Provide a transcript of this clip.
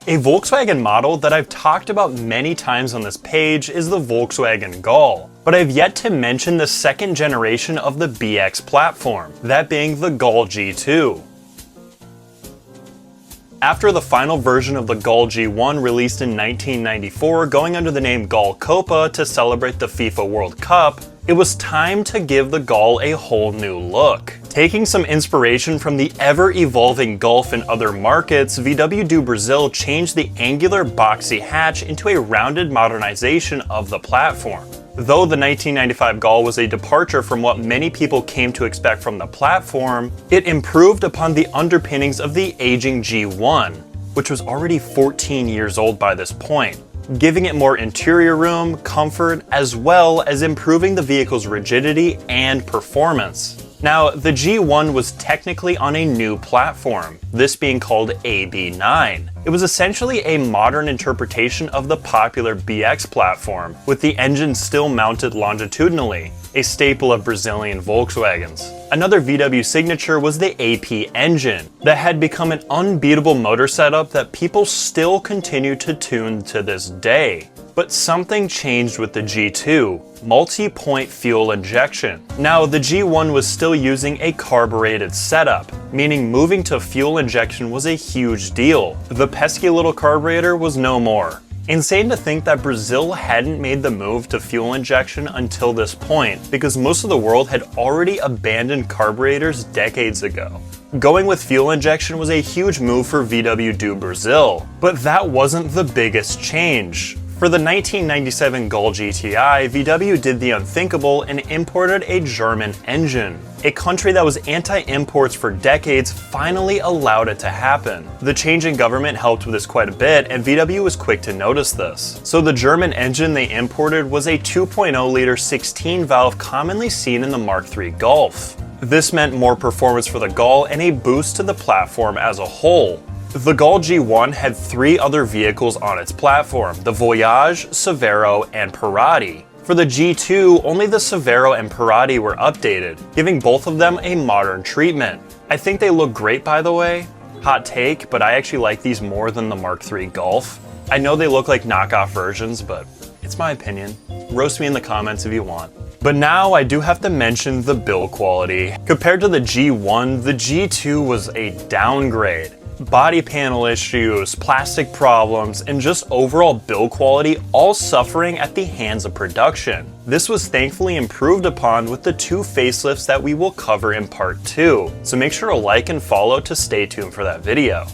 A Volkswagen model that I've talked about many times on this page is the Volkswagen Gol, but I've yet to mention the second generation of the BX platform, that being the Gol G2. After the final version of the Gol G1 released in 1994 going under the name Gol Copa to celebrate the FIFA World Cup, it was time to give the Gol a whole new look. Taking some inspiration from the ever-evolving Golf in other markets, VW do Brazil changed the angular boxy hatch into a rounded modernization of the platform. Though the 1995 Gol was a departure from what many people came to expect from the platform, it improved upon the underpinnings of the aging G1, which was already 14 years old by this point, giving it more interior room, comfort, as well as improving the vehicle's rigidity and performance. Now, the G1 was technically on a new platform, this being called AB9. It was essentially a modern interpretation of the popular BX platform, with the engine still mounted longitudinally, a staple of Brazilian Volkswagens. Another VW signature was the AP engine, that had become an unbeatable motor setup that people still continue to tune to this day. But something changed with the G2, multi-point fuel injection. Now, the G1 was still using a carbureted setup, meaning moving to fuel injection was a huge deal. The pesky little carburetor was no more. Insane to think that Brazil hadn't made the move to fuel injection until this point, because most of the world had already abandoned carburetors decades ago. Going with fuel injection was a huge move for VW do Brazil, but that wasn't the biggest change. For the 1997 Gol GTI, VW did the unthinkable and imported a German engine. A country that was anti-imports for decades finally allowed it to happen. The change in government helped with this quite a bit, and VW was quick to notice this. So the German engine they imported was a 2.0-liter 16-valve commonly seen in the Mark III Golf. This meant more performance for the Gol and a boost to the platform as a whole. The Gol G1 had three other vehicles on its platform, the Voyage, Severo, and Parati. For the G2, only the Severo and Parati were updated, giving both of them a modern treatment. I think they look great, by the way. Hot take, but I actually like these more than the Mark III Golf. I know they look like knockoff versions, but it's my opinion. Roast me in the comments if you want. But now I do have to mention the build quality. Compared to the G1, the G2 was a downgrade. Body panel issues, plastic problems, and just overall build quality all suffering at the hands of production. This was thankfully improved upon with the two facelifts that we will cover in part 2, so make sure to like and follow to stay tuned for that video.